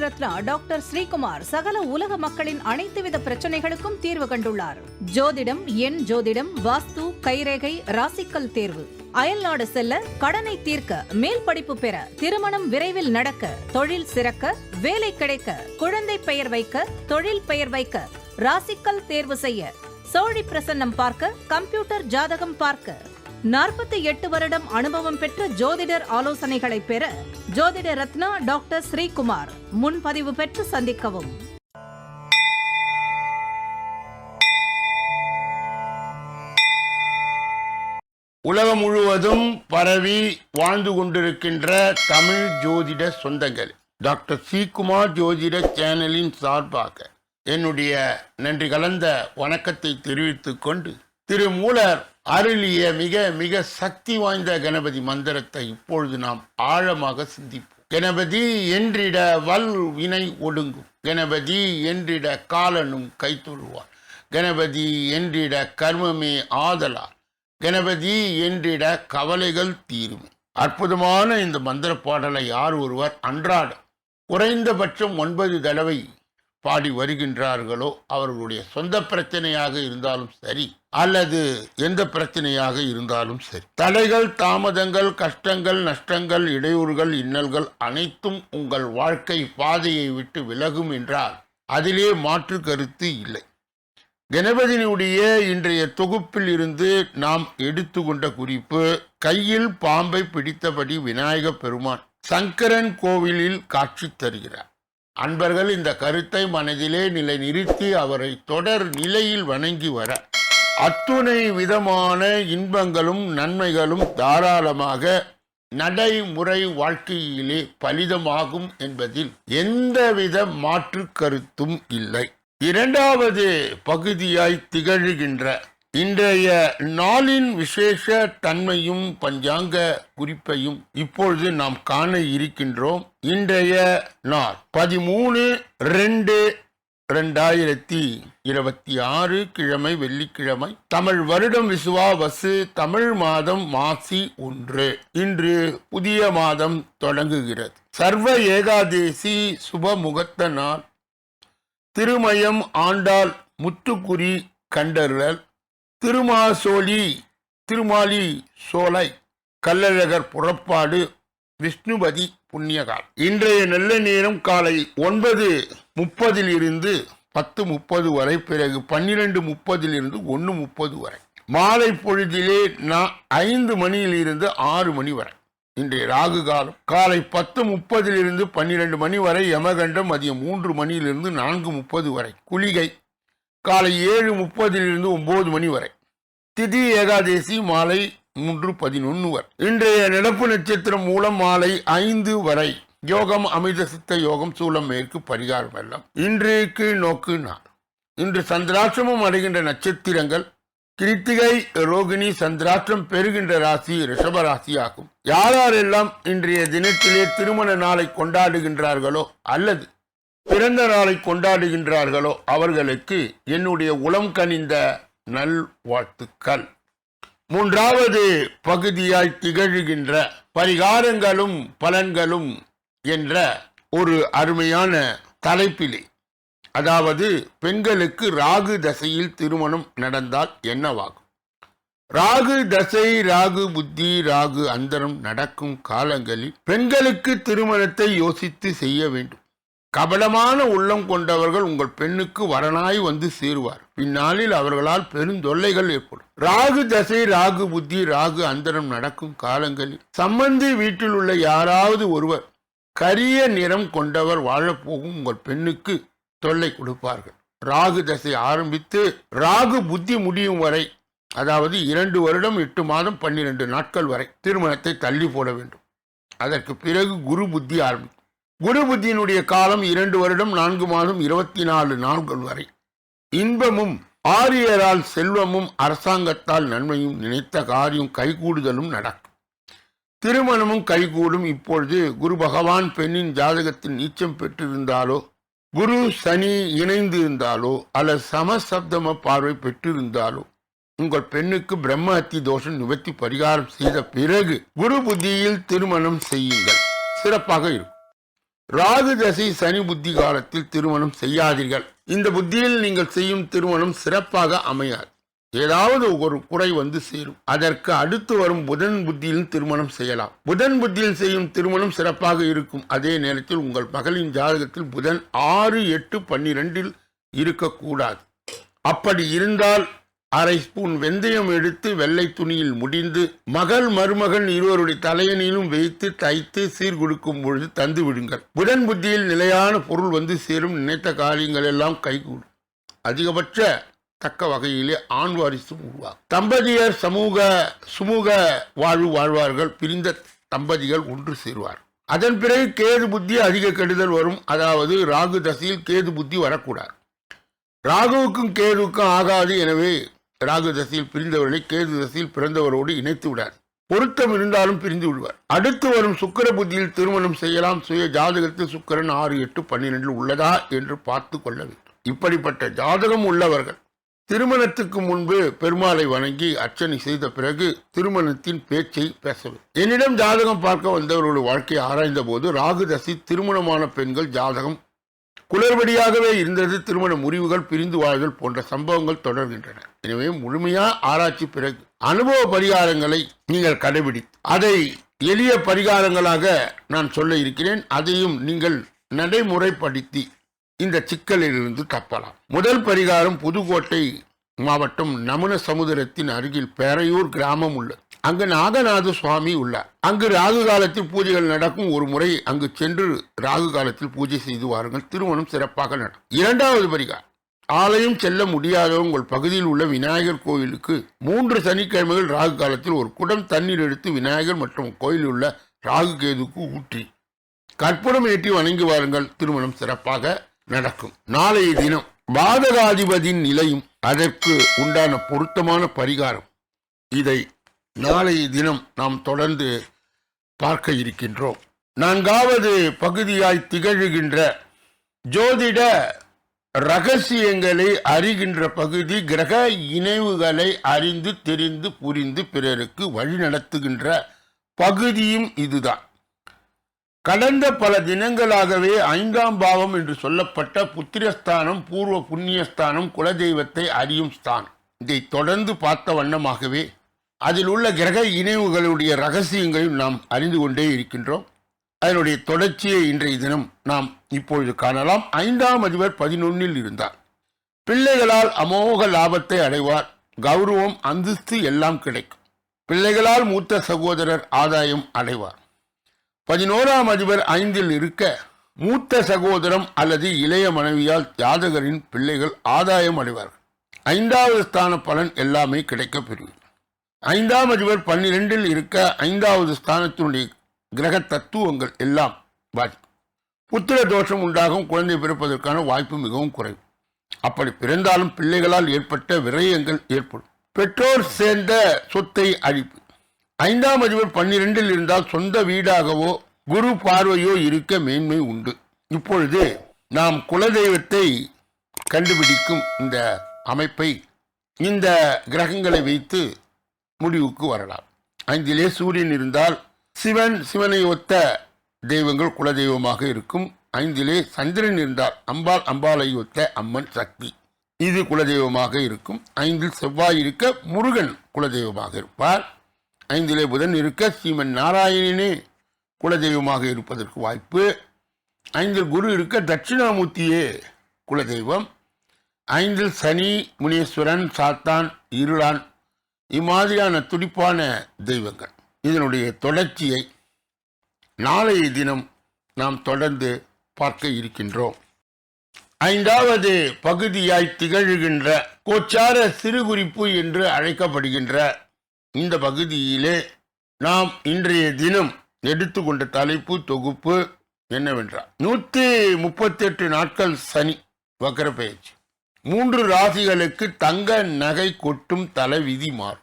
Ratna doctor Sreekumar சகல உலக மக்களின் அனைத்து வித பிரச்சனைகளுக்கும் தீர்வு கண்டுள்ளார். ஜோதிடம், எண் ஜோதிடம், வாஸ்து, கைரேகை, ராசிக்கல் தேர்வு, அயல்நாடு செல்ல, கடனை தீர்க்க, மேல் படிப்பு பெற, திருமணம் விரைவில் நடக்க, தொழில் சிறக்க, வேலை கிடைக்க, குழந்தை பெயர் வைக்க, தொழில் பெயர் வைக்க, ராசிக்கல் தேர்வு செய்ய, சோழி பிரசன்னம் பார்க்க, கம்ப்யூட்டர் ஜாதகம் பார்க்க, 48 வருடம் அனுபவம் பெற்ற ஜோதிடர் ஆலோசனைகளை பெற ஜோதிட ரத்னா டாக்டர் ஸ்ரீகுமார். முன்பதிவு பெற்று சந்திக்கவும். உலகம் முழுவதும் பரவி வாழ்ந்து கொண்டிருக்கின்ற தமிழ் ஜோதிட சொந்தங்கள், டாக்டர் ஸ்ரீகுமார் ஜோதிட சேனலின் சார்பாக என்னுடைய நன்றி கலந்த வணக்கத்தை தெரிவித்துக் கொண்டு, திருமூலர் அருளிய மிக மிக சக்தி வாய்ந்த கணபதி மந்திரத்தை இப்பொழுது நாம் ஆழமாக சிந்திப்போம். கணபதி என்றிட வல் வினை ஒடுங்கும், கணபதி என்றிட காலனும் கைத்தொழுவார், கணபதி என்றிட கர்மமே ஆதலார், கணபதி என்றிட கவலைகள் தீருமே. அற்புதமான இந்த மந்திர பாடலை யார் ஒருவர் அன்றாடம் குறைந்தபட்சம் 9 தடவை பாடி வருகின்றார்களோ, அவர்களுடைய சொந்த பிரச்சனையாக இருந்தாலும் சரி அல்லது எந்த பிரச்சனையாக இருந்தாலும் சரி, தடைகள், தாமதங்கள், கஷ்டங்கள், நஷ்டங்கள், இடையூறுகள், இன்னல்கள் அனைத்தும் உங்கள் வாழ்க்கை பாதையை விட்டு விலகும் என்றால் அதிலே மாற்று கருத்து இல்லை. கணபதியினுடைய இன்றைய தொகுப்பில் இருந்து நாம் எடுத்துக்கொண்ட குறிப்பு, கையில் பாம்பை பிடித்தபடி விநாயக பெருமான் சங்கரன் கோவிலில் காட்சி தருகிறார். அன்பர்கள் இந்த கருத்தை மனதிலே நிலை நிறுத்தி அவரை தொடர் நிலையில் வணங்கி வர அத்துணை விதமான இன்பங்களும் நன்மைகளும் தாராளமாக நடைமுறை வாழ்க்கையிலே பலிதமாகும் என்பதில் எந்தவித மாற்று கருத்தும் இல்லை. இரண்டாவது பகுதியாய் திகழ்கின்ற இன்றைய நாளின் விசேஷ தன்மையும் பஞ்சாங்க குறிப்பையும் இப்பொழுது நாம் காண இருக்கின்றோம். இன்றைய நாள் 13/2/2026 கிழமை, வெள்ளிக்கிழமை, தமிழ் வருடம் விசுவாவசு, தமிழ் மாதம் மாசி 1. இன்று புதிய மாதம் தொடங்குகிறது. சர்வ ஏகாதேசி சுப முகூர்த்த நாள். திருமயம் ஆண்டாள் முத்துக்குறி கண்டருளல், திருமாலி சோலை, கள்ளழகர் புறப்பாடு, விஷ்ணுபதி புண்ணியகால். இன்றைய நல்ல நேரம் காலை 9:30 10:30 வரை, பிறகு 12:30 1:30 வரை. மாலை பொழுதிலே 5 மணியிலிருந்து 6 மணி வரை. இன்றைய ராகு காலம் காலை 10:30 12 மணி வரை. யமகண்டம் மதியம் 3 மணியிலிருந்து 4:30 வரை. குளிகை காலை 7:30 9 மணி வரை. திதி ஏகாதேசி மாலை 3:11 வரை. இன்றைய நடப்பு நட்சத்திரம் மூலம் மாலை 5 வரை. யோகம் அமிர்த சித்த யோகம், சூலம் மேற்கு, பரிகாரம் வெள்ளம். இன்றைக்கு நோக்கு நாள். இன்று சந்திராஷ்டிரமம் அடைகின்ற நட்சத்திரங்கள் கிருத்திகை, ரோகிணி. சந்திராஷ்டிரம் பெறுகின்ற ராசி ரிஷப ராசி ஆகும். யாரெல்லாம் இன்றைய தினத்திலே திருமண நாளை கொண்டாடுகின்றார்களோ அல்லது பிறந்த நாளை கொண்டாடுகின்றார்களோ அவர்களுக்கு என்னுடைய உளம் கனிந்த நல்வாழ்த்துக்கள். மூன்றாவது பகுதியாய் திகழ்கின்ற பரிகாரங்களும் பலன்களும் என்ற ஒரு அருமையான தலைப்பிலே, அதாவது பெண்களுக்கு ராகு தசையில் திருமணம் நடந்தால் என்னவாகும், ராகு தசை, ராகு புத்தி, ராகு அந்தரம் நடக்கும் காலங்களில் பெண்களுக்கு திருமணத்தை யோசித்து செய்ய வேண்டும். கபடமான உள்ளம் கொண்டவர்கள் உங்கள் பெண்ணுக்கு வரனாய் வந்து சேருவார். பின்னாளில் அவர்களால் பெருந்தொல்லைகள் ஏற்படும். ராகு தசை, ராகு புத்தி, ராகு அந்தரம் நடக்கும் காலங்களில் சம்பந்தி வீட்டில் உள்ள யாராவது ஒருவர் கரிய நிறம் கொண்டவர் வாழப்போகும் உங்கள் பெண்ணுக்கு தொல்லை கொடுப்பார்கள். ராகு தசை ஆரம்பித்து ராகு புத்தி முடியும் வரை, அதாவது 2 வருடம் 8 மாதம் 12 நாட்கள் வரை திருமணத்தை தள்ளி போட வேண்டும். அதற்கு பிறகு குரு புத்தி ஆரம்பிக்கும். குரு புத்தியினுடைய காலம் 2 வருடம் 4 மாதம் 24 நாட்கள் வரை. இன்பமும் ஆரியரால் செல்வமும் அரசாங்கத்தால் நன்மையும் நினைத்த காரியம் கைகூடுதலும் நடக்கும். திருமணமும் கைகூடும். இப்பொழுது குரு பகவான் பெண்ணின் ஜாதகத்தில் நீச்சம் பெற்றிருந்தாலோ, குரு சனி இணைந்து இருந்தாலோ அல்லது சமசப்தம பார்வை பெற்றிருந்தாலோ உங்கள் பெண்ணுக்கு பிரம்ம ஹத்தி தோஷம் நிவர்த்தி பரிகாரம் செய்த பிறகு குரு புத்தியில் திருமணம் செய்யுங்கள், சிறப்பாக இருக்கும். ராகு தசை சனி புத்தி காலத்தில் திருமணம் செய்யாதீர்கள். இந்த புத்தியில் நீங்கள் செய்யும் திருமணம் சிறப்பாக அமையாது. ஏதாவது ஒரு குறை வந்து சேரும். அதற்கு அடுத்து வரும் புதன் புத்தியில் திருமணம் செய்யலாம். புதன் புத்தியில் செய்யும் திருமணம் சிறப்பாக இருக்கும். அதே நேரத்தில் உங்கள் மகளின் ஜாதகத்தில் புதன் 6, 8, 12 இருக்கக்கூடாது. அப்படி இருந்தால் அரை ஸ்பூன் வெந்தயம் எடுத்து வெள்ளை துணியில் முடிந்து மகள் மருமகன் இருவருடைய தலையணியிலும் வைத்து தைத்து சீர்கொடுக்கும் பொழுது தந்து விடுங்கள். புதன் புத்தியில் நிலையான பொருள் வந்து சேரும். நினைத்த காரியங்கள் எல்லாம் கைகூடும். அதிகபட்ச தக்க வகையிலே ஆண் வாரிசும் உருவாகும். தம்பதியர் சுமூக வாழ்வு வாழ்வார்கள். பிரிந்த தம்பதிகள் ஒன்று சேருவார். அதன் பிறகு கேது புத்தி அதிக கெடுதல் வரும். அதாவது ராகு தசையில் கேது புத்தி வரக்கூடாது. ராகுவுக்கும் கேதுவுக்கும் ஆகாது. எனவே ராகு தசையில் பிரிந்தவர்களை கேது தசையில் பிறந்தவரோடு இணைத்து விடார். பொருத்தம் இருந்தாலும் பிரிந்து விடுவார். அடுத்து வரும் சுக்கிர புத்தியில் திருமணம் செய்யலாம். சுய ஜாதகத்தில் சுக்கிரன் 6, 8, 12 உள்ளதா என்று பார்த்து கொள்ள வேண்டும். இப்படிப்பட்ட ஜாதகம் உள்ளவர்கள் திருமணத்துக்கு முன்பு பெருமாளை வணங்கி அர்ச்சனை செய்த பிறகு திருமணத்தின் பேச்சை பேசவும். என்னிடம் ஜாதகம் பார்க்க வந்தவர்களுடைய வாழ்க்கையை ஆராய்ந்த போது ராகு தசை திருமணமான பெண்கள் ஜாதகம் குளறுபடியாகவே இருந்தது. திருமண முறிவுகள், பிரிந்து வாழ்தல் போன்ற சம்பவங்கள் தொடர்கின்றன. எனவே முழுமையா ஆராய்ச்சி பிறகு அனுபவ பரிகாரங்களை நீங்கள் கடைபிடித்து அதை எளிய பரிகாரங்களாக நான் சொல்ல இருக்கிறேன். அதையும் நீங்கள் நடைமுறைப்படுத்தி இந்த சிக்கலிலிருந்து தப்பலாம். முதல் பரிகாரம் புதுக்கோட்டை மாவட்டம் நமன சமுதிரத்தின் அருகில் பேரையூர் கிராமம் உள்ளது. அங்கு நாகநாத சுவாமி உள்ளார். அங்கு ராகு காலத்தில் பூஜைகள் நடக்கும். ஒரு முறை அங்கு சென்று ராகு காலத்தில் பூஜை செய்து வாருங்கள். திருமணம் சிறப்பாக நடக்கும். இரண்டாவது பரிகாரம், ஆலயம் செல்ல முடியாத உங்கள் பகுதியில் உள்ள விநாயகர் கோயிலுக்கு 3 சனிக்கிழமைகள் ராகு காலத்தில் ஒரு குடம் தண்ணீர் எடுத்து விநாயகர் மற்றும் கோயிலில் உள்ள ராகு கேதுக்கு ஊற்றி கற்பூரம் ஏற்றி வணங்கி வாருங்கள். திருமணம் சிறப்பாக நடக்கும். நாளைய தினம் பாதகாதிபதியின் நிலையும் அதற்கு உண்டான பொருத்தமான பரிகாரம், இதை நாளைய தினம் நாம் தொடர்ந்து பார்க்க இருக்கின்றோம். 4வது பகுதியாய் திகழ்கின்ற ஜோதிட ரகசியங்களை அறிகின்ற பகுதி, கிரக இணைவுகளை அறிந்து தெரிந்து புரிந்து பிறருக்கு வழிநடத்துகின்ற பகுதியும் இதுதான். கடந்த பல தினங்களாகவே 5ஆம் பாவம் என்று சொல்லப்பட்ட புத்திரஸ்தானம், பூர்வ புண்ணியஸ்தானம், குலதெய்வத்தை அறியும் ஸ்தானம், இதை தொடர்ந்து பார்த்த வண்ணமாகவே அதில் உள்ள கிரக இணைவுகளுடைய ரகசியங்களையும் நாம் அறிந்து கொண்டே இருக்கின்றோம். அதனுடைய தொடர்ச்சியை இன்றைய தினம் நாம் இப்பொழுது காணலாம். 5ஆம் அதிபர் 11இல் இருந்தார். பிள்ளைகளால் அமோக லாபத்தை அடைவார். கௌரவம், அந்தஸ்து எல்லாம் கிடைக்கும். பிள்ளைகளால் மூத்த சகோதரர் ஆதாயம் அடைவார். 11ஆம் அதிபர் 5இல் இருக்க மூத்த சகோதரம் அல்லது இளைய மனைவியால் ஜாதகரின் பிள்ளைகள் ஆதாயம் அடைவார்கள். 5வது ஸ்தான பலன் எல்லாமே கிடைக்கப் பெறுகிறது. 5ஆம் அதிபர் 12இல் இருக்க 5வது ஸ்தானத்தினுடைய கிரக தத்துவங்கள் எல்லாம் பாதிக்கும். புத்திர தோஷம் உண்டாகும். குழந்தை பிறப்பதற்கான வாய்ப்பு மிகவும் குறைவு. அப்படி பிறந்தாலும் பிள்ளைகளால் ஏற்பட்ட விரயங்கள் ஏற்படும். பெற்றோர் சேர்ந்த சொத்தை அழிப்பு. 5ஆம் அதிபர் 12இல் இருந்தால் சொந்த வீடாகவோ குரு பார்வையோ இருக்க மேன்மை உண்டு. இப்பொழுது நாம் குலதெய்வத்தை கண்டுபிடிக்கும் இந்த அமைப்பை இந்த கிரகங்களை வைத்து முடிவுக்கு வரலாம். 5இலே சூரியன் இருந்தால் சிவனை ஒத்த தெய்வங்கள் குலதெய்வமாக இருக்கும். 5இலே சந்திரன் இருந்தால் அம்பாளை ஒத்த அம்மன் சக்தி, இது குலதெய்வமாக இருக்கும். 5இல் செவ்வாய் இருக்க முருகன் குலதெய்வமாக இருப்பார். 5இலே புதன் இருக்க ஸ்ரீமன் நாராயணனே குலதெய்வமாக இருப்பதற்கு வாய்ப்பு. 5இல் குரு இருக்க தட்சிணாமூர்த்தியே குலதெய்வம். 5இல் சனி, முனீஸ்வரன், சாத்தான், இருளான், இம்மாதிரியான துடிப்பான தெய்வங்கள். இதனுடைய தொடர்ச்சியை நாளைய தினம் நாம் தொடர்ந்து பார்க்க இருக்கின்றோம். 5வது பகுதியாய் திகழ்கின்ற கோச்சார சிறுகுறிப்பு என்று அழைக்கப்படுகின்ற இந்த பகுதியிலே நாம் இன்றைய தினம் எடுத்துக்கொண்ட தலைப்பு தொகுப்பு என்னவென்றால் 138 நாட்கள் சனி வக்ர பெயர்ச்சி. 3 ராசிகளுக்கு தங்க நகை கொட்டும் தலைவிதி மாறும்.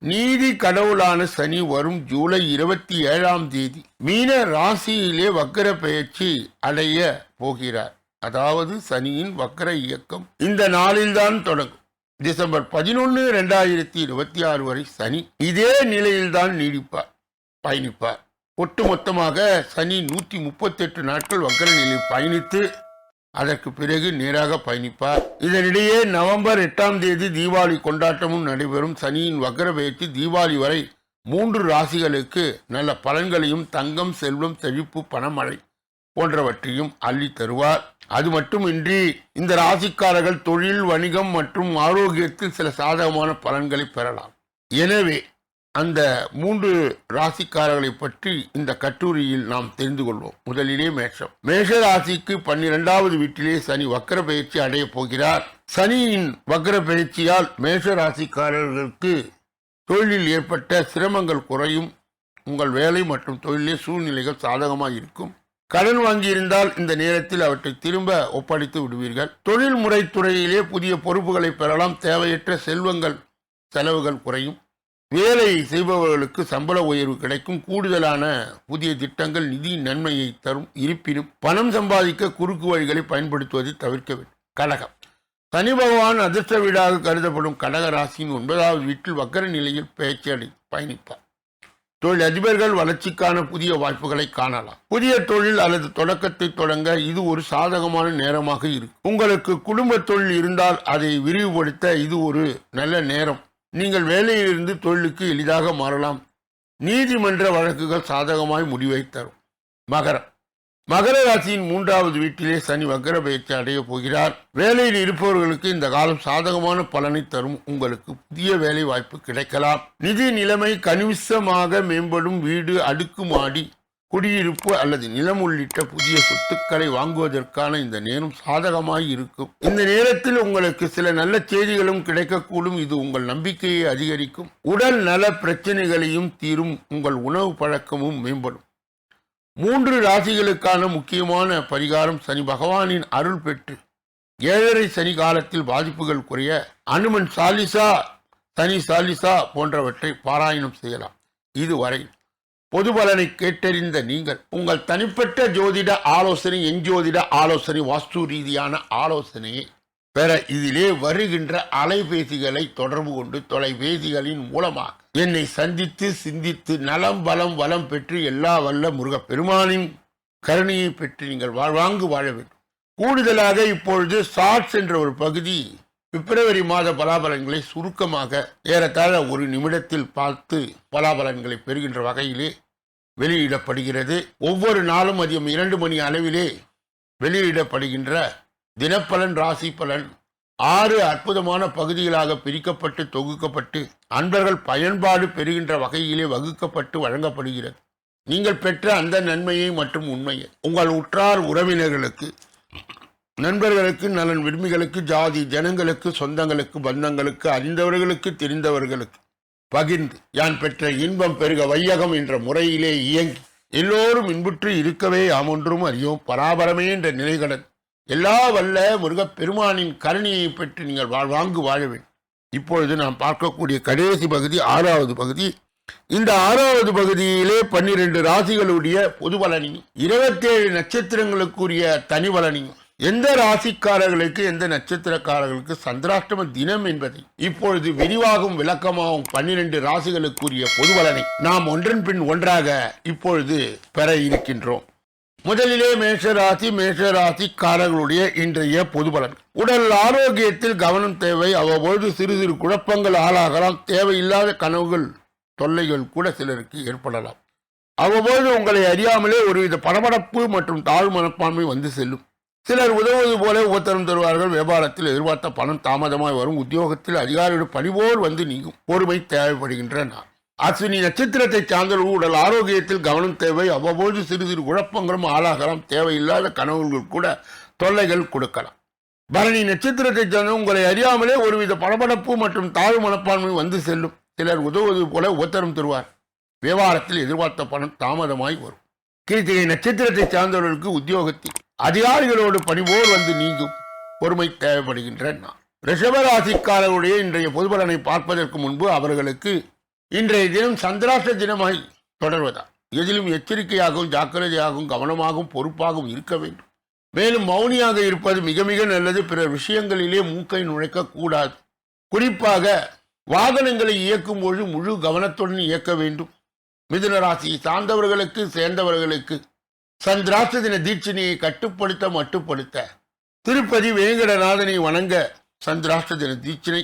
நீதி கடவுளான சனி வரும் ஜூலை 27ஆம் தேதி மீன ராசியிலே வக்ர பெயர்ச்சி அடைய போகிறார். அதாவது சனியின் வக்ர இயக்கம் இந்த நாளில்தான் தொடங்கும். டிசம்பர் 11, 2026 வரை சனி இதே நிலையில்தான் பயணிப்பார். ஒட்டுமொத்தமாக சனி 138 நாட்கள் வக்கர நிலையில் பயணித்து அதற்கு பிறகு நேராக பயணிப்பார். இதனிடையே நவம்பர் 8ஆம் தேதி தீபாவளி கொண்டாட்டமும் நடைபெறும். சனியின் வக்கர பயிற்சி தீபாவளி வரை 3 ராசிகளுக்கு நல்ல பலன்களையும் தங்கம், செல்வம், செழிப்பு, பணமழை போன்றவற்றையும் அள்ளி தருவார். அது மட்டுமின்றி இந்த ராசிக்காரர்கள் தொழில், வணிகம் மற்றும் ஆரோக்கியத்தில் சில சாதகமான பலன்களை பெறலாம். எனவே அந்த 3 ராசிக்காரர்களை பற்றி இந்த கட்டுரையில் நாம் தெரிந்து கொள்வோம். முதலிலே மேஷம். மேஷ ராசிக்கு 12வது வீட்டிலே சனி வக்கர பயிற்சி அடைய போகிறார். சனியின் வக்கர பயிற்சியால் மேஷ ராசிக்காரர்களுக்கு தொழிலில் ஏற்பட்ட சிரமங்கள் குறையும். உங்கள் வேலை மற்றும் தொழிலே சூழ்நிலைகள் சாதகமாக இருக்கும். கடன் வாங்கியிருந்தால் இந்த நேரத்தில் அவற்றை திரும்ப ஒப்படைத்து விடுவீர்கள். தொழில்முறை துறையிலே புதிய பொறுப்புகளை பெறலாம். தேவையற்ற செலவுகள் குறையும். வேலை செய்பவர்களுக்கு சம்பள உயர்வு கிடைக்கும். கூடுதலான புதிய திட்டங்கள் நிதி நன்மையை தரும். இருப்பினும் பணம் சம்பாதிக்க குறுக்கு வழிகளை பயன்படுத்துவதை தவிர்க்க வேண்டும். கடகம். சனி பகவான் அதிர்ஷ்ட வீடாக கருதப்படும் கடக ராசியின் 9வது வீட்டில் வக்கர நிலையில் பயிற்சி பயணிப்பார். தொழில் அதிபர்கள் வளர்ச்சிக்கான புதிய வாய்ப்புகளை காணலாம். புதிய தொழில் அல்லது தொடக்கத்தை தொடங்க இது ஒரு சாதகமான நேரமாக இருக்கும். உங்களுக்கு குடும்ப தொழில் இருந்தால் அதை விரிவுபடுத்த இது ஒரு நல்ல நேரம். நீங்கள் வேலையிலிருந்து தொழிலுக்கு எளிதாக மாறலாம். நீதிமன்ற வழக்குகள் சாதகமாய் முடிவை தரும். மகரம். மகர ராசியின் 3வது வீட்டிலே சனி வக்கர பயிற்சி அடைய போகிறார். வேலையில் இருப்பவர்களுக்கு இந்த காலம் சாதகமான பலனை தரும். உங்களுக்கு புதிய வேலை வாய்ப்பு கிடைக்கலாம். நிதி நிலைமை கணிசமாக மேம்படும். வீடு, அடுக்குமாடி குடியிருப்பு அல்லது நிலம் உள்ளிட்ட புதிய சொத்துக்களை வாங்குவதற்கான இந்த நேரம் சாதகமாய் இருக்கும். இந்த நேரத்தில் உங்களுக்கு சில நல்ல செய்திகளும் கிடைக்கக்கூடும். இது உங்கள் நம்பிக்கையை அதிகரிக்கும். உடல் நல பிரச்சனைகளையும் தீரும். உங்கள் உணவு பழக்கமும் மேம்படும். 3 ராசிகளுக்கான முக்கியமான பரிகாரம் சனி பகவானின் அருள் பெற்று 7.5 சனி காலத்தில் பாதிப்புகள் குறைய அனுமன் சாலிசா, சனி சாலிசா போன்றவற்றை பாராயணம் செய்யலாம். இதுவரை பொது பலனை கேட்டறிந்த நீங்கள் உங்கள் தனிப்பட்ட ஜோதிட ஆலோசனை, எஞ்சோதிட ஆலோசனை, வாஸ்து ரீதியான ஆலோசனையை பெற இதிலே வருகின்ற அலைபேசிகளை தொடர்பு கொண்டு தொலைபேசிகளின் மூலமாக என்னை சந்தித்து சிந்தித்து நலம், பலம், வளம் பெற்று எல்லா வல்ல முருகப்பெருமானின் கருணையை பெற்று நீங்கள் வாழ்வாங்கு வாழ வேண்டும். கூடுதலாக இப்பொழுது ஷார்ட்ஸ் என்ற ஒரு பகுதி பிப்ரவரி மாத பலாபலன்களை சுருக்கமாக ஏறத்தாழ 1 நிமிடத்தில் பார்த்து பலாபலன்களை பெறுகின்ற வகையிலே வெளியிடப்படுகிறது. ஒவ்வொரு நாளும் மதியம் 2 மணி அளவிலே வெளியிடப்படுகின்ற தினப்பலன், ராசி பலன் 6 அற்புதமான பகுதிகளாக பிரிக்கப்பட்டு தொகுக்கப்பட்டு அன்பர்கள் பயன்பாடு பெறுகின்ற வகையிலே வகுக்கப்பட்டு வழங்கப்படுகிறது. நீங்கள் பெற்ற அந்த நன்மையை மற்றும் உண்மையை உங்கள் உற்றார் உறவினர்களுக்கு, நண்பர்களுக்கு, நலன் விரும்பிகளுக்கு, ஜாதி ஜனங்களுக்கு, சொந்தங்களுக்கு, பந்தங்களுக்கு, அறிந்தவர்களுக்கு, தெரிந்தவர்களுக்கு பகிர்ந்து யான் பெற்ற இன்பம் பெருக வையகம் என்ற முறையிலே இயங்கி எல்லோரும் இன்புற்று இருக்கவே யாமொன்றும் அறியோம் பராபரமே என்ற நிலைகளுடன் எல்லா வல்ல முருகப்பெருமானின் கருணையை பெற்று நீங்கள் வாழ்வாங்கு வாழ வேண்டும். இப்பொழுது நாம் பார்க்கக்கூடிய கடைசி பகுதி 6வது பகுதி. இந்த 6வது பகுதியிலே 12 ராசிகளுடைய பொது பலனையும் 27 நட்சத்திரங்களுக்குரிய தனி பலனையும் எந்த ராசிக்காரர்களுக்கு எந்த நட்சத்திரக்காரர்களுக்கு சந்திராஷ்டம தினம் என்பதை இப்பொழுது விரிவாகவும் விளக்கமாகவும் 12 ராசிகளுக்குரிய பொது பலனை நாம் ஒன்றன் பின் ஒன்றாக இப்பொழுது பெற இருக்கின்றோம். முதலிலே மேஷராசிக்காரர்களுடைய இன்றைய பொது பலன். உடல் ஆரோக்கியத்தில் கவனம் தேவை. அவ்வப்பொழுது சிறு சிறு குழப்பங்கள் ஆளாகலாம். தேவையில்லாத கனவுகள், தொல்லைகள் கூட சிலருக்கு ஏற்படலாம். அவ்வப்பொழுது உங்களை அறியாமலே ஒருவித படபடப்பு மற்றும் தாழ்வு மனப்பான்மை வந்து செல்லும். சிலர் உதவுவது போல உபத்திரம் தருவார்கள். வியாபாரத்தில் எதிர்பார்த்த பணம் தாமதமாய் வரும். உத்தியோகத்தில் அதிகாரியோட பணிபோல் வந்து நீங்கும். பொறுமை தேவைப்படுகின்ற நாள். அஸ்வினி நட்சத்திரத்தை சார்ந்தவர்கள் உடல் ஆரோக்கியத்தில் கவனம் தேவை. அவ்வப்போது சிறு சிறு குழப்பங்களும் ஆளாகலாம். தேவையில்லாத கனவுகள் கூட தொல்லைகள் கொடுக்கலாம். பரணி நட்சத்திரத்தை சார்ந்த உங்களை அறியாமலே ஒருவித படபடப்பு மற்றும் தாழ்வு மனப்பான்மை வந்து செல்லும். சிலர் உதவுவது போல உபத்திரம் தருவார். வியாபாரத்தில் எதிர்பார்த்த பணம் தாமதமாய் வரும். கிருத்திகை நட்சத்திரத்தை சார்ந்தவர்களுக்கு உத்தியோகத்தில் அதிகாரிகளோடு பணிபோல் வந்து நீங்கும். பொறுமை தேவைப்படுகின்ற நாள். ரிஷபராசிக்காரர்களுடைய இன்றைய பொது பலனை பார்ப்பதற்கு முன்பு அவர்களுக்கு இன்றைய தினம் சந்திராஷ்ட தினமாய் தொடர்வதால் எதிலும் எச்சரிக்கையாகவும் ஜாக்கிரதையாகவும் கவனமாகவும் பொறுப்பாகவும் இருக்க வேண்டும். மேலும் மௌனியாக இருப்பது மிக மிக நல்லது. பிற விஷயங்களிலே மூக்கை நுழைக்க கூடாது. குறிப்பாக வாகனங்களை இயக்கும் பொழுது முழு கவனத்துடன் இயக்க வேண்டும். மிதுன ராசியை சார்ந்தவர்களுக்கு சேர்ந்தவர்களுக்கு சந்திராஷ்ட தின தீட்சணையை மட்டுப்படுத்த திருப்பதி வேங்கடநாதனை வணங்க சந்திராஷ்ட தின தீட்சணை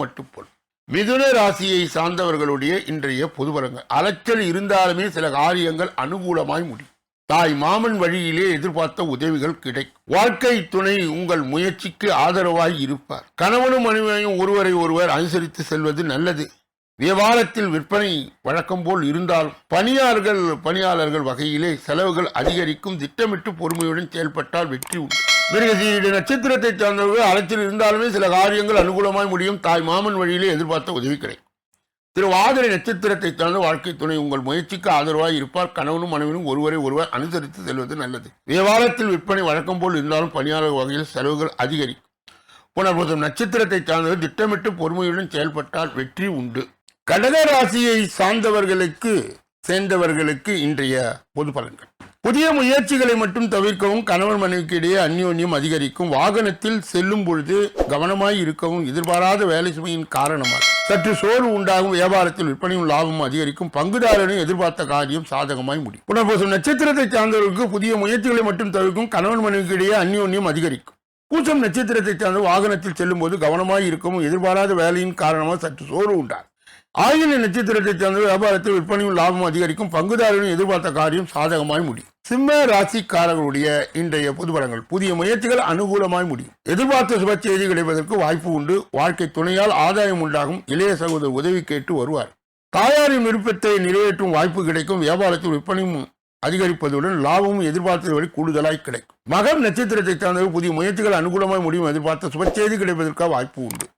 மட்டுப்படும். மிதுன ராசியை சார்ந்தவர்களுடைய இன்றைய பொதுபலங்கள். அலைச்சல் இருந்தாலுமே சில காரியங்கள் அனுகூலமாய் முடியும். தாய் மாமன் வழியிலே எதிர்பார்த்த உதவிகள் கிடைக்கும். வாழ்க்கை துணை உங்கள் முயற்சிக்கு ஆதரவாய் இருப்பார். கணவனும் மனைவியும் ஒருவரை ஒருவர் அனுசரித்து செல்வது நல்லது. வியாபாரத்தில் விற்பனை வழக்கம் போல் இருந்தாலும் பணியாளர்கள் வகையிலே செலவுகள் அதிகரிக்கும். திட்டமிட்டு பொறுமையுடன் செயல்பட்டால் வெற்றி உண்டு. மிருகசீரிட நட்சத்திரத்தை சார்ந்தவர்கள் அலைச்சல் இருந்தாலுமே சில காரியங்கள் அனுகூலமாய் முடியும். தாய் மாமன் வழியிலே எதிர்பார்த்த உதவி கிடைக்கும். திருவாதிரை நட்சத்திரத்தை சார்ந்த வாழ்க்கை துணை உங்கள் முயற்சிக்கு ஆதரவாய் இருப்பார். கணவனும் மனைவியும் ஒருவரை ஒருவர் அனுசரித்து செல்வது நல்லது. வியாபாரத்தில் விற்பனை வழக்கம் போல் இருந்தாலும் பணியாளர் வகையில் செலவுகள் அதிகரிக்கும். புனர்பூசம் நட்சத்திரத்தை சார்ந்தவர் திட்டமிட்டு பொறுமையுடன் செயல்பட்டால் வெற்றி உண்டு. கடக ராசியை சேர்ந்தவர்களுக்கு இன்றைய பொது பலன்கள். புதிய முயற்சிகளை மட்டும் தவிர்க்கவும். கணவன் மனைவிக்கு இடையே அந்யோன்யம் அதிகரிக்கும். வாகனத்தில் செல்லும் பொழுது கவனமாய் இருக்கவும். எதிர்பாராத வேலை சுமையின் காரணமாக சற்று சோர்வு உண்டாகும். வியாபாரத்தில் விற்பனையும் லாபமும் அதிகரிக்கும். பங்குதாரனும் எதிர்பார்த்த காரியம் சாதகமாய் முடியும். புனர்பூசம் நட்சத்திரத்தை சார்ந்தவர்களுக்கு புதிய முயற்சிகளை மட்டும் தவிர்க்கும். கணவன் மனைவிக்கு இடையே அந்யோன்யம் அதிகரிக்கும். பூசம் நட்சத்திரத்தை சார்ந்த வாகனத்தில் செல்லும் போது கவனமாய் இருக்கவும். எதிர்பாராத வேலையின் காரணமாக சற்று சோர்வு உண்டாகும். ஆயில நட்சத்திரத்தை சார்ந்த வியாபாரத்தில் விற்பனையும் லாபமும் அதிகரிக்கும். பங்குதாரனும் எதிர்பார்த்த காரியம் சாதகமாய் முடியும். சிம்ம ராசிக்காரர்களுடைய இன்றைய பொதுபலங்கள். புதிய முயற்சிகள் அனுகூலமாய் முடியும். எதிர்பார்த்த சுப செய்தி கிடைப்பதற்கு வாய்ப்பு உண்டு. வாழ்க்கை துணையால் ஆதாயம் உண்டாகும். இளைய சகோதரர் உதவி கேட்டு வருவார். தாயாரின் விருப்பத்தை நிறைவேற்றும் வாய்ப்பு கிடைக்கும். வியாபாரத்தில் விற்பனையும் அதிகரிப்பதுடன் லாபமும் எதிர்பார்த்ததை விட கூடுதலாய் கிடைக்கும். மகம் நட்சத்திரத்தை சார்ந்தவர் புதிய முயற்சிகள் அனுகூலமாய் முடியும். எதிர்பார்த்த சுப செய்தி கிடைப்பதற்காக வாய்ப்பு உண்டு.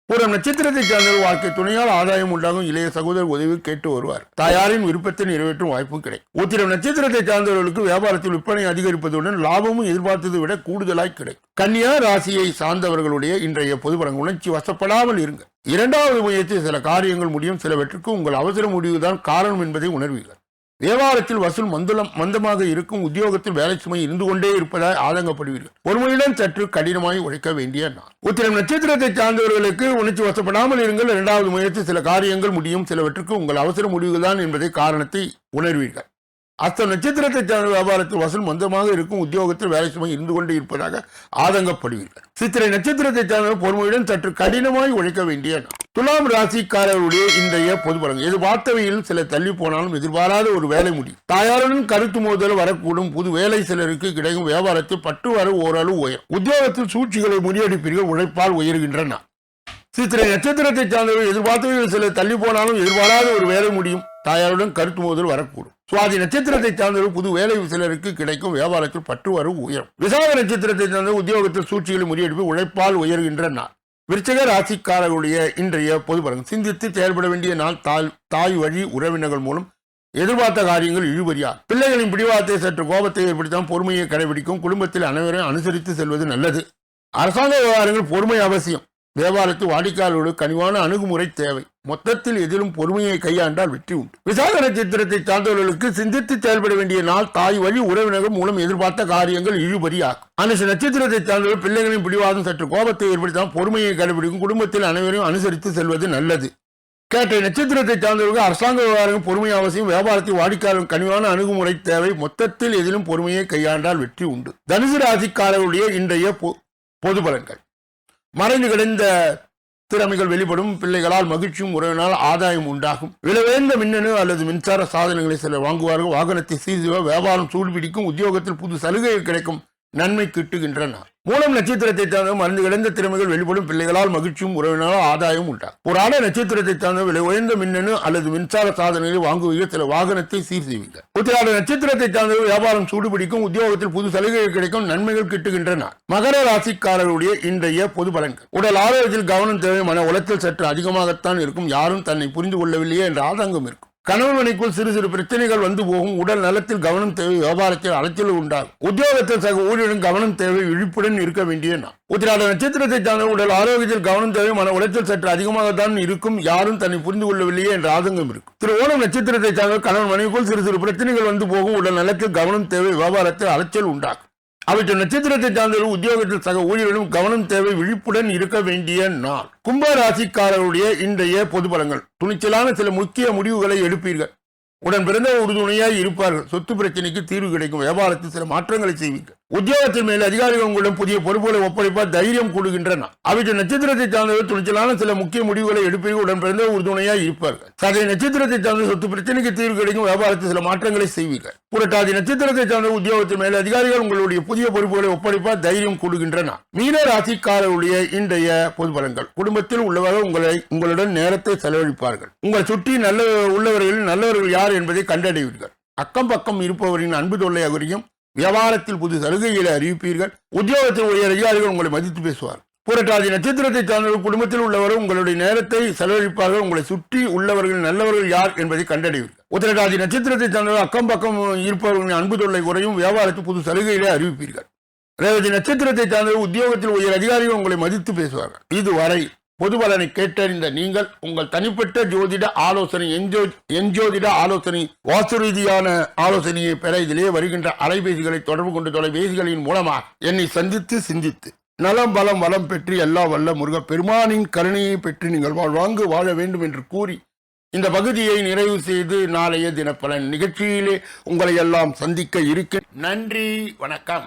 பூரம் நட்சத்திரத்தை சார்ந்தவர் வாழ்க்கை துணையால் ஆதாயம் உண்டாகும். இளைய சகோதரர் உதவி கேட்டு வருவார். தாயாரின் விருப்பத்தை நிறைவேற்றும் வாய்ப்பும் கிடைக்கும். உத்திரம் நட்சத்திரத்தை சார்ந்தவர்களுக்கு வியாபாரத்தில் விற்பனை அதிகரிப்பதுடன் லாபமும் எதிர்பார்த்ததை விட கூடுதலாய் கிடைக்கும். கன்னியா ராசியை சார்ந்தவர்களுடைய இன்றைய பொதுபலங்கள். உணர்ச்சி வசப்படாமல் இருங்க. இரண்டாவது முயற்சி சில காரியங்கள் முடியும். சிலவற்றுக்கு உங்கள் அவசர முடிவுதான் காரணம் என்பதை உணர்வீர்கள். வியாபாரத்தில் வசூல் மந்தமாக இருக்கும். உத்தியோகத்தில் வேலை சுமை இருந்து கொண்டே இருப்பதால் ஆதங்கப்படுவீர்கள். ஒருமையுடன் சற்று கடினமாய் உழைக்க வேண்டிய நாள். உத்திரம் நட்சத்திரத்தை சார்ந்தவர்களுக்கு உணர்ச்சி வசப்படாமல் இருங்கள். இரண்டாவது முயற்சி சில காரியங்கள் முடியும். சிலவற்றுக்கு உங்கள் அவசர முடிவுதான் என்பதை காரணத்தை உணர்வீர்கள். அஸ்தம் நட்சத்திரத்தை சார்ந்த வியாபாரத்தில் வசூல் மந்தமாக இருக்கும். உத்தியோகத்தில் வேலை சுமை இருந்து கொண்டே இருப்பதாக ஆதங்கப்படுவீர்கள். சித்திரை நட்சத்திரத்தை சார்ந்த பொறுமையுடன் சற்று கடினமாய் உழைக்க வேண்டிய நாள். துலாம் ராசிக்காரர்களுடைய இன்றைய பொதுபலங்கள். எதிர்பார்த்தவையில் சில தள்ளி போனாலும் எதிர்பாராத ஒரு வேலை முடியும். தாயாருடன் கருத்து மோதல் வரக்கூடும். புது வேலை சிலருக்கு கிடைக்கும். வியாபாரத்தில் பட்டு வர ஓரளவு உயரும். உத்தியோகத்தில் சூழ்ச்சிகளை முறியடிப்பீர்கள். உழைப்பால் உயர்கின்ற நாள். சித்திரை நட்சத்திரத்தை சார்ந்தவர்கள் எதிர்பார்த்தவையில் சில தள்ளி போனாலும் எதிர்பாராத ஒரு வேலை முடியும். தாயாருடன் கருத்து மோதல் வரக்கூடும். சுவாதி நட்சத்திரத்தை சார்ந்தவர்கள் புது வேலை சிலருக்கு கிடைக்கும். வியாபாரத்தில் பட்டு வரும் உயரும். விசாக நட்சத்திரத்தை சார்ந்த உத்தியோகத்தில் சூழ்ச்சிகளை முறியடிப்பு உழைப்பால் உயர்கின்ற நாள். விருச்சிக ராசிக்காரர்களுடைய இன்றைய பொதுபலன். சிந்தித்து செயல்பட வேண்டிய நாள். தாய் வழி உறவினர்கள் மூலம் எதிர்பார்த்த காரியங்கள் இழுபறியார். பிள்ளைகளின் பிடிவாதத்தை சற்று கோபத்தை ஏற்படுத்தாமல் பொறுமையை கடைபிடிக்கும். குடும்பத்தில் அனைவரையும் அனுசரித்து செல்வது நல்லது. அரசாங்க விவகாரங்கள் பொறுமை அவசியம். வியாபாரத்தில் வாடிக்கையாளர்களோடு கனிவான அணுகுமுறை தேவை. மொத்தத்தில் எதிலும் பொறுமையை கையாண்டால் வெற்றி உண்டு. விசாக நட்சத்திரத்தை சார்ந்தவர்களுக்கு சிந்தித்து செயல்பட வேண்டிய நாள். தாய் வழி உறவினர்கள் மூலம் எதிர்பார்த்த காரியங்கள் இழுபறியாகும். அனுச நட்சத்திரத்தை சார்ந்தவர்கள் பிள்ளைகளின் பிடிவாதம் சற்று கோபத்தை ஏற்படுத்தாமல் பொறுமையை கடைபிடிக்கும். குடும்பத்தில் அனைவரையும் அனுசரித்து செல்வது நல்லது. கேட்டை நட்சத்திரத்தை சார்ந்தவர்கள் அரசாங்க விவகாரங்கள் பொறுமை அவசியம். வியாபாரத்தில் வாடிக்கையாளர்கள் கனிவான அணுகுமுறை தேவை. மொத்தத்தில் எதிலும் பொறுமையை கையாண்டால் வெற்றி உண்டு. தனுசு ராசிக்காரர்களுடைய இன்றைய பொது பலன்கள். மறைந்து கிடந்த திறமைகள் வெளிப்படும். பிள்ளைகளால் மகிழ்ச்சியும் உறவினால் ஆதாயம் உண்டாகும். விலைவேந்த மின்னணு அல்லது மின்சார சாதனங்களை சிலர் வாங்குவார்கள். வாகனத்தை சீர்திருவ வியாபாரம் சூழ்பிடிக்கும். உத்தியோகத்தில் புது சலுகைகள் கிடைக்கும். நன்மை கிட்டுகின்றன. மூலம் நட்சத்திரத்தை சார்ந்த மருந்து கிடந்த திறமைகள் வெளிப்படும். பிள்ளைகளால் மகிழ்ச்சியும் உறவினாலும் ஆதாயம் உண்டாகும். ஒரு ஆட நட்சத்திரத்தை சார்ந்த விலை உயர்ந்த மின்னணு அல்லது மின்சார சாதனங்களை வாங்குவீர்கள். சில வாகனத்தை சீர் செய்வீர்கள். உத்திராட நட்சத்திரத்தை சார்ந்த வியாபாரம் சூடுபிடிக்கும். உத்தியோகத்தில் புது சலுகைகள் கிடைக்கும். நன்மைகள் கிட்டுகின்றன. மகர ராசிக்காரருடைய இன்றைய பொது பலன்கள். உடல் ஆரோக்கியத்தில் கவனம் தேவை. மன உளைச்சல் சற்று அதிகமாகத்தான் இருக்கும். யாரும் தன்னை புரிந்து கொள்ளவில்லையே என்ற ஆதங்கம் இருக்கும். கணவன் மனைக்குள் சிறு சிறு பிரச்சனைகள் வந்து போகும். உடல் நலத்தில் கவனம் தேவை. வியாபாரத்தில் அலைச்சல் உண்டாகும். உத்தியோகத்தில் சக ஊழியரின் கவனம் தேவை. விழிப்புடன் இருக்க வேண்டிய நாள். உத்திராட நட்சத்திரத்தை சார்ந்த உடல் ஆரோக்கியத்தில் கவனம் தேவை. மன உளைச்சல் சற்று அதிகமாகத்தான் இருக்கும். யாரும் தன்னை புரிந்து கொள்ளவில்லையே என்ற ஆதங்கம் இருக்கும். திரு ஓணம் நட்சத்திரத்தை சார்ந்த கணவன் மனைக்குள் சிறு சிறு பிரச்சனைகள் வந்து போகும். உடல் நலத்தில் கவனம் தேவை. வியாபாரத்தில் அலைச்சல் உண்டாகும். அவற்றை நட்சத்திரத்தை சார்ந்தவர்கள் உத்தியோகத்தில் சக ஊழியர்களும் கவனம் தேவை. விழிப்புடன் இருக்க வேண்டிய நாள். கும்ப ராசிக்காரருடைய இன்றைய பொது பலன்கள். துணிச்சலான சில முக்கிய முடிவுகளை எடுப்பீர்கள். உடன் பிறந்த உறுதுணையாய் இருப்பார்கள். சொத்து பிரச்சனைக்கு தீர்வு கிடைக்கும். வியாபாரத்தில் சில மாற்றங்களை செய்வீர்கள். உத்தியோகத்தின் மேல் அதிகாரிகள் உங்களிடம் புதிய பொறுப்புகளை ஒப்படைப்பால் தைரியம் கூடுகின்றன. அவைக்கு நட்சத்திரத்தை சார்ந்தவர் துணிச்சலான சில முக்கிய முடிவுகளை எடுப்பீர்கள். உடன் பிறந்த உறுதுணையாய் இருப்பார்கள். சகை நட்சத்திரத்தை சார்ந்த சொத்து பிரச்சனைக்கு தீர்வு கிடைக்கும். வியாபாரத்தில் சில மாற்றங்களை செய்வீர்கள். புரட்டாதி நட்சத்திரத்தை சார்ந்த உத்தியோகத்தின் மேல் அதிகாரிகள் உங்களுடைய புதிய பொறுப்புகளை ஒப்படைப்பால் தைரியம் கூடுகின்றன. மீன ராசிக்காரருடைய இன்றைய பொது பலன்கள். குடும்பத்தில் உள்ளவர்கள் உங்களுடன் நேரத்தை செலவழிப்பார்கள். உங்கள் சுற்றி நல்லவர்கள் யார் என்பதை கண்டறிவீர்கள். அக்கம் பக்கம் இருப்பவரின் அன்பு தொல்லை அகரியும். வியாபாரத்தில் புது சலுகைகளை அறிவிப்பீர்கள். உத்தியோகத்தில் உடைய அதிகாரிகள் உங்களை மதித்து பேசுவார். புரட்டாதி நட்சத்திரத்தை சார்ந்த குடும்பத்தில் உள்ளவர்கள் உங்களுடைய நேரத்தை செலவழிப்பார்கள். உங்களை சுற்றி உள்ளவர்கள் நல்லவர்கள் யார் என்பதை கண்டறிவீர்கள். உத்திரட்டாதி நட்சத்திரத்தை சார்ந்த அக்கம் பக்கம் இருப்பவர்களின் அன்பு தொல்லை குறையும். வியாபாரத்தில் புது சலுகைகளை அறிவிப்பீர்கள். ரேவதி நட்சத்திரத்தை சார்ந்த உத்தியோகத்தில் உயர் அதிகாரிகள் உங்களை மதித்து பேசுவார்கள். இதுவரை பொது பலனை கேட்டறிந்த நீங்கள் உங்கள் தனிப்பட்ட ஜோதிட ஆலோசனை எஞ்சோதிட ஆலோசனை வாஸ்து ரீதியான ஆலோசனையை பெற இதிலே வருகின்ற அலைபேசிகளை தொடர்பு கொண்டு தொலைபேசிகளின் மூலமாக என்னை சந்தித்து சிந்தித்து நலம் பலம் வளம் பெற்று எல்லா வல்ல முருக பெருமானின் கருணையை பெற்று நீங்கள் வாழ்வாங்கு வாழ வேண்டும் என்று கூறி இந்த பகுதியை நிறைவு செய்து நாளைய தினப்பலன் நிகழ்ச்சியிலே உங்களை எல்லாம் சந்திக்க இருக்க. நன்றி, வணக்கம்.